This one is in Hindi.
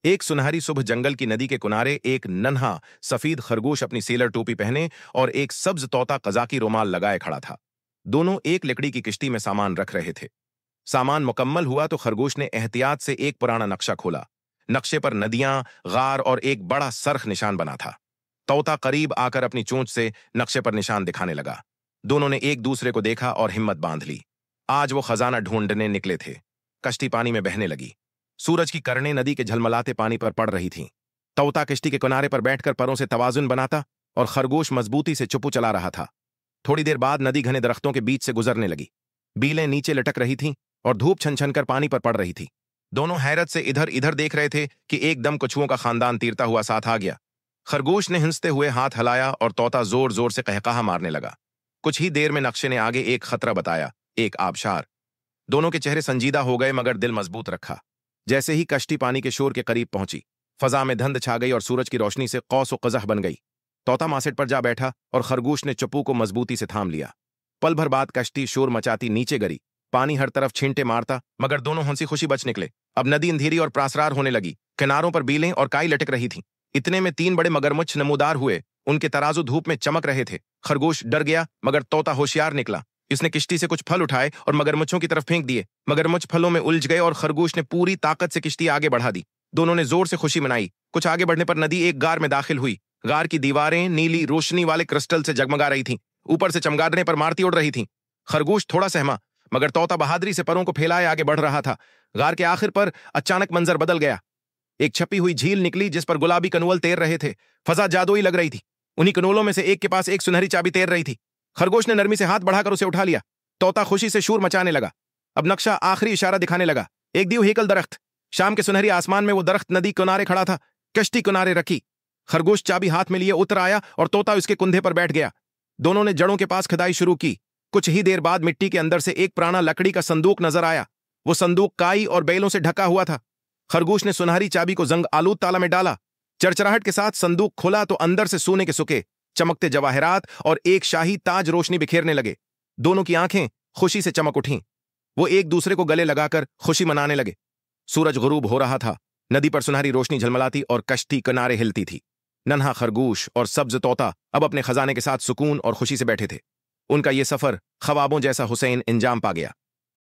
एक सुनहरी सुबह जंगल की नदी के किनारे एक नन्हा सफेद खरगोश अपनी सेलर टोपी पहने और एक सब्ज तोता कजाकी रुमाल लगाए खड़ा था। दोनों एक लकड़ी की किश्ती में सामान रख रहे थे। सामान मुकम्मल हुआ तो खरगोश ने एहतियात से एक पुराना नक्शा खोला। नक्शे पर नदियां, गार और एक बड़ा सरख निशान बना था। तोता करीब आकर अपनी चोंच से नक्शे पर निशान दिखाने लगा। दोनों ने एक दूसरे को देखा और हिम्मत बांध ली। आज वो खजाना ढूंढने निकले थे। कश्ती पानी में बहने लगी। सूरज की किरणें नदी के झलमलाते पानी पर पड़ रही थीं। तोता किश्ती के किनारे पर बैठकर परों से तवाजुन बनाता और खरगोश मजबूती से चुप्पू चला रहा था। थोड़ी देर बाद नदी घने दरख्तों के बीच से गुजरने लगी। बीलें नीचे लटक रही थीं और धूप छन छन कर पानी पर पड़ रही थी। दोनों हैरत से इधर इधर देख रहे थे कि एकदम कछुओं का खानदान तीरता हुआ साथ आ गया। खरगोश ने हिंसते हुए हाथ हलाया और तोता जोर जोर से कहकहा मारने लगा। कुछ ही देर में नक्शे ने आगे एक खतरा बताया, एक आबशार। दोनों के चेहरे संजीदा हो गए मगर दिल मजबूत रखा। जैसे ही कश्ती पानी के शोर के करीब पहुंची, फजा में धुंध छा गई और सूरज की रोशनी से कौस व कज़ह बन गई। तोता मासेट पर जा बैठा और खरगोश ने चप्पू को मजबूती से थाम लिया। पल भर बाद कश्ती शोर मचाती नीचे गिरी। पानी हर तरफ छींटे मारता मगर दोनों हंसी खुशी बच निकले। अब नदी अंधेरी और प्रासरार होने लगी। किनारों पर बीलें और काई लटक रही थीं। इतने में 3 बड़े मगरमच्छ नमूदार हुए। उनके तराजू धूप में चमक रहे थे। खरगोश डर गया मगर तोता होशियार निकला। इसने किश्ती से कुछ फल उठाए और मगरमच्छों की तरफ फेंक दिए। मगरमच्छ फलों में उलझ गए और खरगोश ने पूरी ताकत से किश्ती आगे बढ़ा दी। दोनों ने जोर से खुशी मनाई। कुछ आगे बढ़ने पर नदी एक गार में दाखिल हुई। गार की दीवारें नीली रोशनी वाले क्रिस्टल से जगमगा रही थीं। ऊपर से चमगादड़ें पर मारती उड़ रही थीं। खरगोश थोड़ा सहमा मगर तोता बहादुरी से परों को फैलाए आगे बढ़ रहा था। गार के आखिर पर अचानक मंजर बदल गया। एक छपी हुई झील निकली जिस पर गुलाबी कनवल तैर रहे थे। फजा जादुई लग रही थी। उन्हीं कनवलों में से एक के पास एक सुनहरी चाबी तैर रही थी। खरगोश ने नरमी से हाथ बढ़ाकर उसे उठा लिया। तोता खुशी से शोर मचाने लगा। अब नक्शा आखिरी इशारा दिखाने लगा। एक दीव हेकल दरख्त। शाम के सुनहरी आसमान में वो दरख्त नदी किनारे खड़ा था। कश्ती किनारे रखी। खरगोश चाबी हाथ में लिए उतर आया और तोता उसके कुंधे पर बैठ गया। दोनों ने जड़ों के पास खुदाई शुरू की। कुछ ही देर बाद मिट्टी के अंदर से एक पुराना लकड़ी का संदूक नजर आया। वो संदूक काई और बैलों से ढका हुआ था। खरगोश ने सुनहरी चाबी को जंग आलूद ताला में डाला। चरचराहट के साथ संदूक खुला तो अंदर से सोने के सुके चमकते जवाहरात और एक शाही ताज रोशनी बिखेरने लगे। दोनों की आंखें खुशी से चमक उठीं। वो एक दूसरे को गले लगाकर खुशी मनाने लगे। सूरज गुरूब हो रहा था। नदी पर सुनहरी रोशनी झलमलाती और कश्ती किनारे हिलती थी। नन्हा खरगोश और सब्ज तोता अब अपने खजाने के साथ सुकून और खुशी से बैठे थे। उनका ये सफर ख्वाबों जैसा हुसैन इंजाम पा गया।